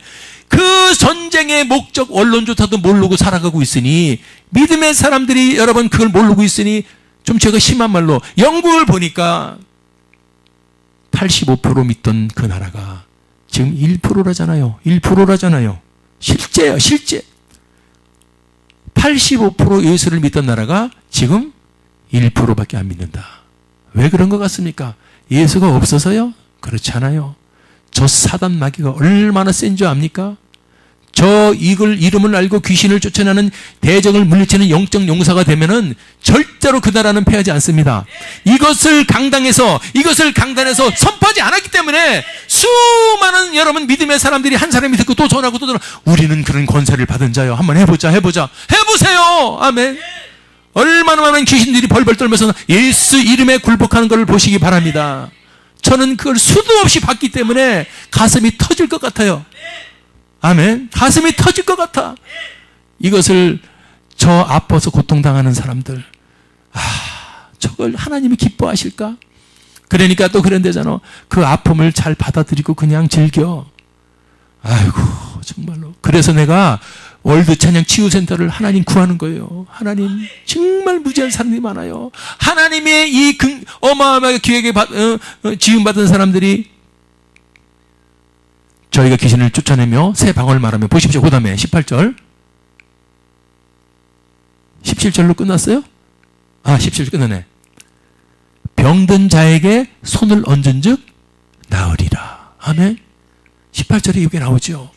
그 전쟁의 목적 원론조차도 모르고 살아가고 있으니, 믿음의 사람들이 여러분 그걸 모르고 있으니, 좀 제가 심한 말로 영국을 보니까 85% 믿던 그 나라가 지금 1%라잖아요. 1%라잖아요. 실제예요. 실제. 85% 예수를 믿던 나라가 지금 1%밖에 안 믿는다. 왜 그런 것 같습니까? 예수가 없어서요? 그렇지 않아요. 저 사단 마귀가 얼마나 센 줄 압니까? 저 이름을 알고 귀신을 쫓아내는 대적을 물리치는 영적 용사가 되면은 절대로 그 나라는 패하지 않습니다. 이것을 강단에서 선포하지 않았기 때문에 수많은 여러분 믿음의 사람들이 한 사람이 듣고 또 전하고 또 전하고, 우리는 그런 권세를 받은 자요. 한번 해보세요. 아멘. 얼마나 많은 귀신들이 벌벌 떨면서 예수 이름에 굴복하는 것을 보시기 바랍니다. 저는 그걸 수도 없이 봤기 때문에 가슴이 터질 것 같아요. 아멘. 가슴이 터질 것 같아. 이것을 저 아파서 고통당하는 사람들, 저걸 하나님이 기뻐하실까? 그러니까 또 그런 데잖아. 그 아픔을 잘 받아들이고 그냥 즐겨. 아이고 정말로. 그래서 내가 월드 찬양 치유센터를 하나님 구하는 거예요. 하나님 정말 무지한 사람들이 많아요. 하나님의 이 어마어마하게 기획에 지음받은 사람들이 저희가 귀신을 쫓아내며 새 방언을 말하며 보십시오. 그 다음에 18절 17절로 끝났어요? 17절 끝나네. 병든 자에게 손을 얹은 즉 나으리라. 아멘. 18절에 이게 나오죠.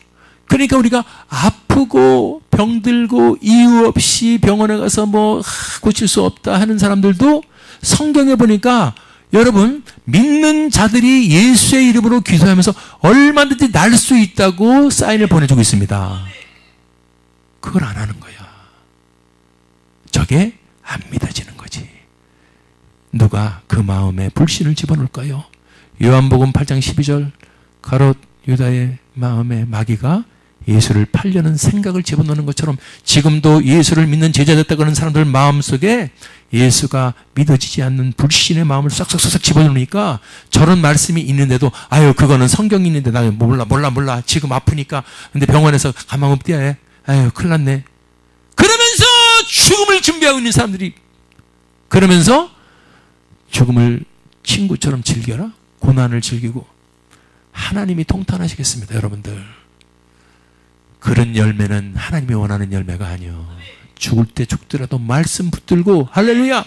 그러니까 우리가 아프고 병들고 이유 없이 병원에 가서 고칠 수 없다 하는 사람들도 성경에 보니까 여러분 믿는 자들이 예수의 이름으로 기도하면서 얼마든지 날 수 있다고 사인을 보내주고 있습니다. 그걸 안 하는 거야. 저게 안 믿어지는 거지. 누가 그 마음에 불신을 집어넣을까요? 요한복음 8장 12절 가롯 유다의 마음에 마귀가 예수를 팔려는 생각을 집어넣는 것처럼 지금도 예수를 믿는 제자 됐다 그러는 사람들 마음속에 예수가 믿어지지 않는 불신의 마음을 싹싹싹 집어넣으니까 저런 말씀이 있는데도 아유 그거는 성경이 있는데 나 몰라 지금 아프니까 근데 병원에서 가망 없디야 해. 아유 큰일 났네. 그러면서 죽음을 준비하고 있는 사람들이 그러면서 죽음을 친구처럼 즐겨라. 고난을 즐기고 하나님이 통탄하시겠습니다. 여러분들. 그런 열매는 하나님이 원하는 열매가 아니요. 죽을 때 죽더라도 말씀 붙들고 할렐루야.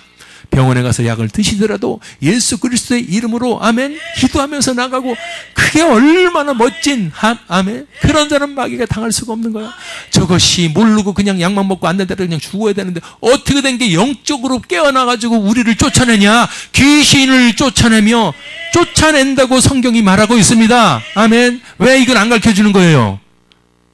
병원에 가서 약을 드시더라도 예수 그리스도의 이름으로 아멘 기도하면서 나가고 그게 얼마나 멋진 아멘. 그런 자는 마귀가 당할 수가 없는 거야. 저것이 모르고 그냥 약만 먹고 안 된다고 그냥 죽어야 되는데 어떻게 된 게 영적으로 깨어나가지고 우리를 쫓아내냐. 귀신을 쫓아내며 쫓아낸다고 성경이 말하고 있습니다. 아멘. 왜 이걸 안 가르쳐주는 거예요?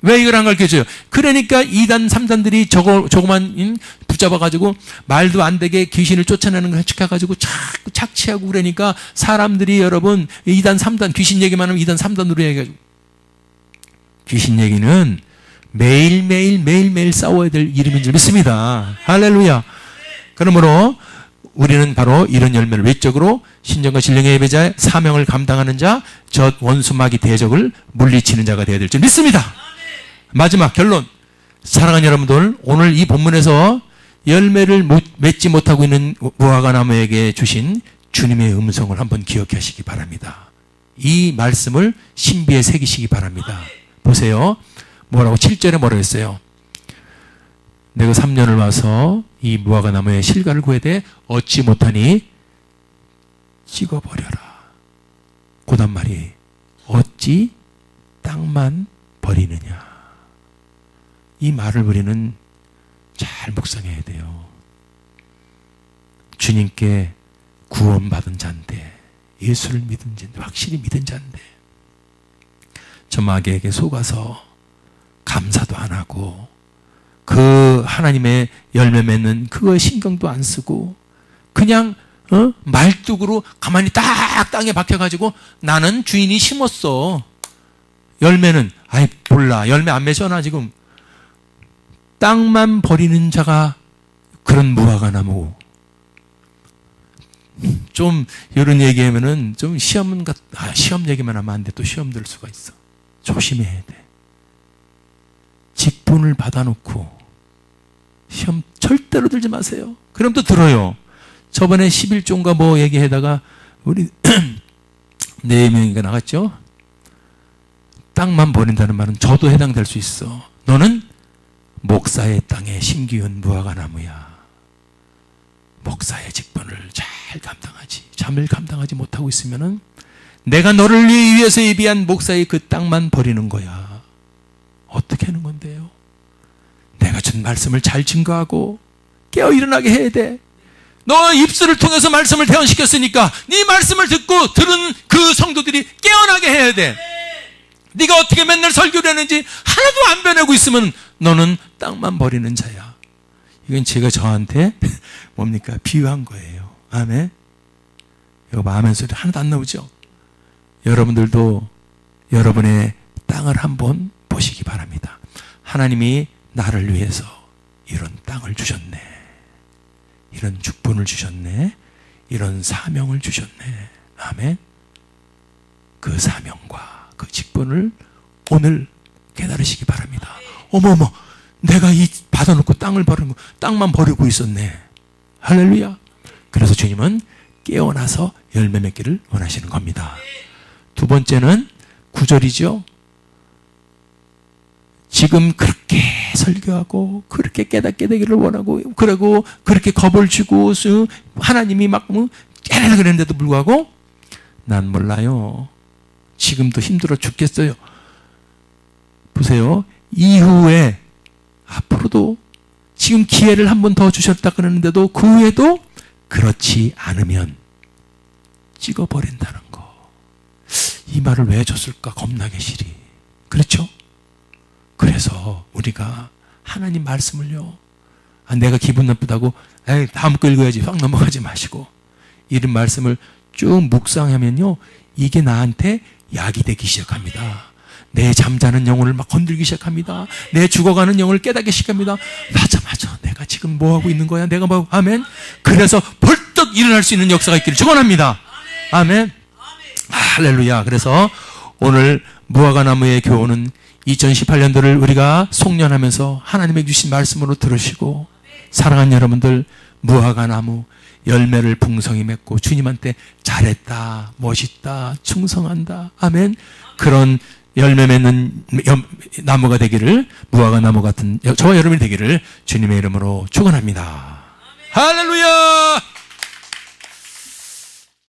왜 이걸 안 가르쳐줘요? 그러니까 2단 3단들이 저거만 붙잡아가지고 말도 안 되게 귀신을 쫓아내는 걸 시켜가지고 자꾸 착취하고 그러니까 사람들이 여러분 2단 3단 귀신 얘기만 하면 2단 3단으로 얘기해가지고 귀신 얘기는 매일매일 싸워야 될 이름인 줄 믿습니다. 할렐루야. 그러므로 우리는 바로 이런 열매를 외적으로 신정과 진령의 예배자의 사명을 감당하는 자, 저 원수 마귀 대적을 물리치는 자가 되어야 될 줄 믿습니다. 마지막 결론. 사랑하는 여러분들, 오늘 이 본문에서 열매를 맺지 못하고 있는 무화과 나무에게 주신 주님의 음성을 한번 기억하시기 바랍니다. 이 말씀을 신비에 새기시기 바랍니다. 보세요. 뭐라고 7절에 뭐라고 했어요? 내가 3년을 와서 이 무화과 나무의 실과를 구해되 얻지 못하니 찍어버려라. 그 다음 말이 어찌 땅만 버리느냐. 이 말을 우리는 잘 묵상해야 돼요. 주님께 구원받은 자인데 예수를 믿은 자인데 확실히 믿은 자인데 저 마귀에게 속아서 감사도 안 하고 그 하나님의 열매 맺는 그거 신경도 안 쓰고 그냥 말뚝으로 가만히 딱 땅에 박혀가지고 나는 주인이 심었어. 열매는 아이 몰라. 열매 안 맺어나 지금. 땅만 버리는 자가 그런 무화과 나무. 좀 이런 얘기하면은 좀 시험 얘기만 하면 안 돼. 또 시험 들 수가 있어. 조심해야 돼. 직분을 받아놓고 시험 절대로 들지 마세요. 그럼 또 들어요. 저번에 11종가 뭐 얘기하다가 우리 4명이가 나갔죠. 땅만 버린다는 말은 저도 해당될 수 있어. 너는 목사의 땅에 심기운 무화과 나무야. 목사의 직분을 잘 감당하지. 잠을 감당하지 못하고 있으면은 내가 너를 위해서 예비한 목사의 그 땅만 버리는 거야. 어떻게 하는 건데요? 내가 준 말씀을 잘 증거하고 깨어 일어나게 해야 돼. 너 입술을 통해서 말씀을 대언시켰으니까 네 말씀을 듣고 들은 그 성도들이 깨어나게 해야 돼. 네가 어떻게 맨날 설교를 했는지 하나도 안 변하고 있으면 너는 땅만 버리는 자야. 이건 제가 저한테 뭡니까? 비유한 거예요. 아멘. 이거 아멘 소리 하나도 안 나오죠? 여러분들도 여러분의 땅을 한번 보시기 바랍니다. 하나님이 나를 위해서 이런 땅을 주셨네. 이런 축복을 주셨네. 이런 사명을 주셨네. 아멘. 그 사명과 그 직분을 오늘 깨달으시기 바랍니다. 어머머, 내가 이 받아놓고 땅만 버리고 있었네. 할렐루야. 그래서 주님은 깨어나서 열매 맺기를 원하시는 겁니다. 두 번째는 9절이죠. 지금 그렇게 설교하고 그렇게 깨닫게 되기를 원하고 그러고 그렇게 겁을 주고 하나님이 막 깨라 그랬는데도 불구하고 난 몰라요. 지금도 힘들어 죽겠어요. 보세요. 이후에 앞으로도 지금 기회를 한 번 더 주셨다 그러는데도 그 후에도 그렇지 않으면 찍어버린다는 거. 이 말을 왜 줬을까? 겁나게 싫이. 그렇죠? 그래서 우리가 하나님 말씀을요, 내가 기분 나쁘다고 다음 거 읽어야지 확 넘어가지 마시고 이런 말씀을 쭉 묵상하면요, 이게 나한테 약이 되기 시작합니다. 내 잠자는 영혼을 막 건들기 시작합니다. 내 죽어가는 영혼을 깨닫기 시작합니다. 맞아 내가 지금 뭐하고 있는 거야? 내가 뭐, 아멘. 그래서 벌떡 일어날 수 있는 역사가 있기를 축원합니다. 아멘. 할렐루야. 그래서 오늘 무화과나무의 교훈은 2018년도를 우리가 송년하면서 하나님의 주신 말씀으로 들으시고, 사랑하는 여러분들, 무화과나무 열매를 풍성히 맺고 주님한테 잘했다, 멋있다, 충성한다, 아멘, 그런 열매 맺는 나무가 되기를, 무화과나무 같은 저와 여러분이 되기를 주님의 이름으로 축원합니다. 할렐루야.